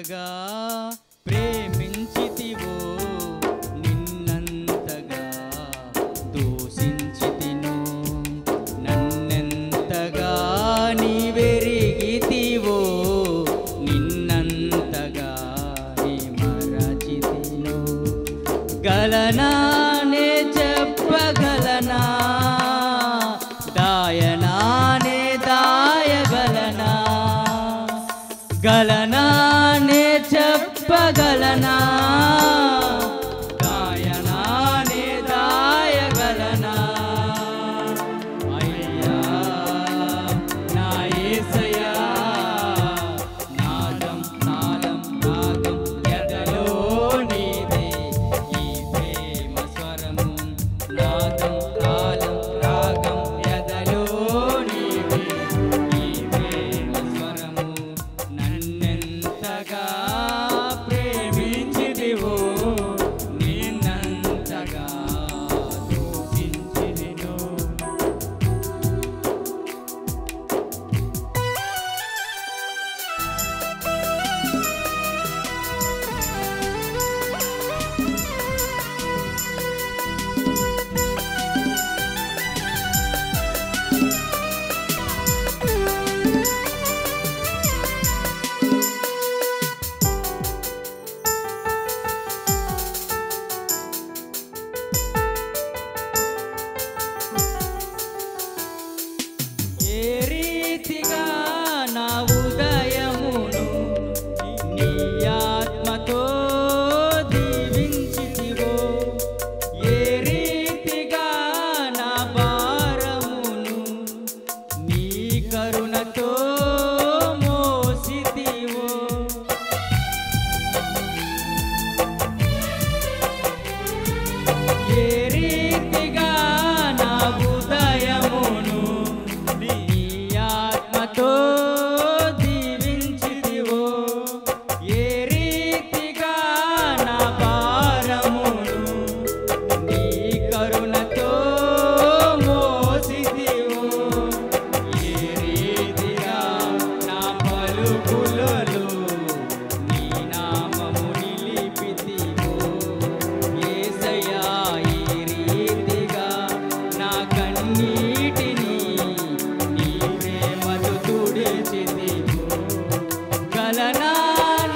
నిన్నెంతగా ప్రేమించితివో నిన్నంతగా దూషించితినో నన్నెంతగా నీవెరిగితివో నిన్నంతగా నీ మరచితినో గలనా నే చెప్పగలనా దాయనానే దాయగలనా గలనా నే చెప్పగలనా దాయనానే దాయగలనా అయ్యా నా యేసయ్యా నాదం తాళం రాగం ఎదలో నీదే ఈ ప్రేమ స్వరము నాదం తాళం రాగం ఎదలో నీదే ఈ ప్రేమ స్వరము నన్నెంతగా ప్రేమించితివో నిన్నంతగా దూషించితినో ఏ రీతిగా నా ఉదయమును నీ ఆత్మతో దీవించితివో ఏ రీతిగా నా భారమును నీ కరుణతో మోసితివో ఏ రీతిగా నా ఉదయమును నీ ఆత్మతో దీవించితివో ఏ రీతిగా నా భారమును నీ కరుణతో మోసితివో ఏ రీతిగా నా పలుకులలో నీ నామము నిలిపితివో యేసయ్యా ఈ రీతిగా నా కన్నీటిని నీ ప్రేమతో తుడిచితివో గలనా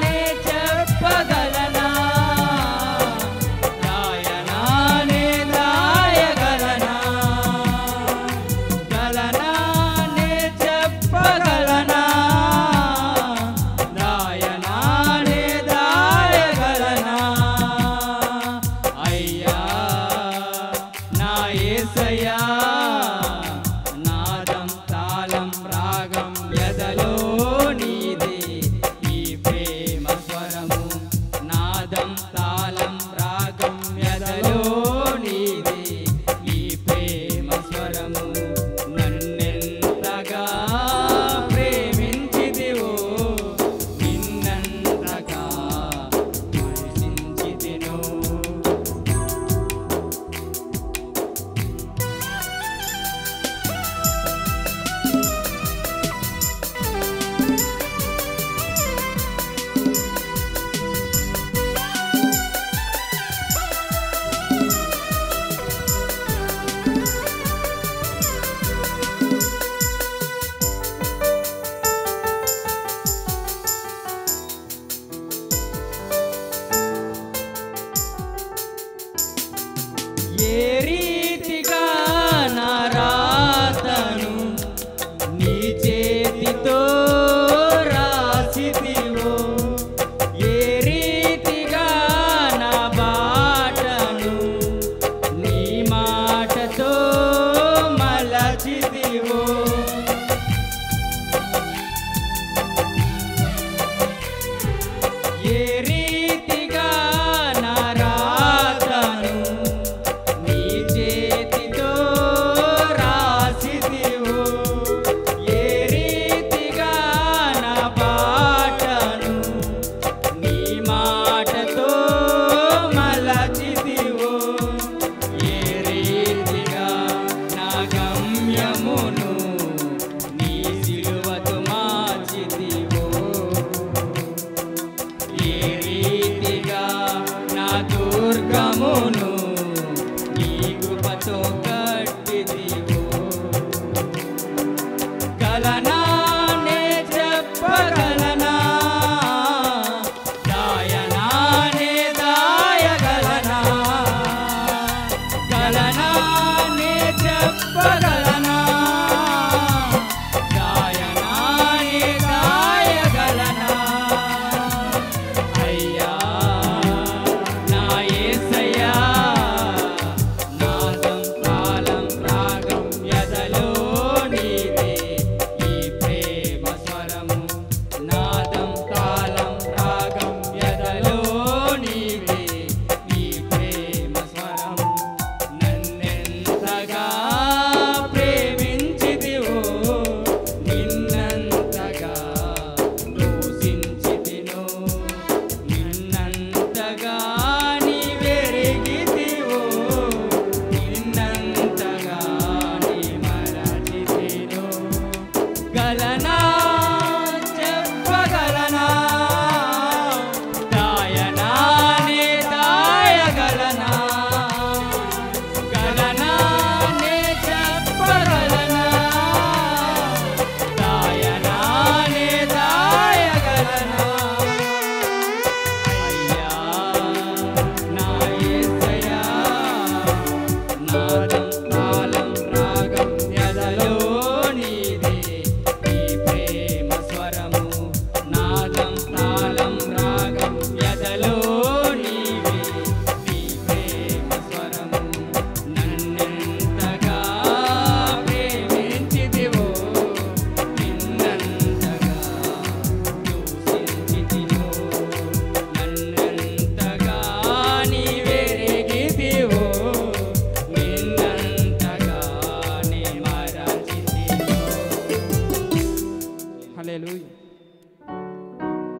నే చెప్పగలనా దాయనానే దాయగలనా గలనా నే చెప్పగలనా దాయనానే దాయగలనా అయ్యా నా యేసయ్యా నాదం తాళం రాగం ఎదలో నీదే ఈ ప్రేమ స్వరము నాదం తాళం రాగం ఎదలో నీదే ఈ ప్రేమ స్వరము నన్నెంతగా ప్రేమించితివో నిన్నంతగా దూషించితినో ఏ రీతిగా నా రాతను నీ చేతితో రాసితివో ఏ రీతిగా నా బాటను నీ మాటతో మలచితివో ఏ రీతిగా నా రాతను నీ చేతితో రాసితివో ఏ రీతిగా నా బాటను నీ మాటతో మలచితివో ఏ రీతిగా నా గమ్యమును నీ సిలువతో మార్చితివో గలనా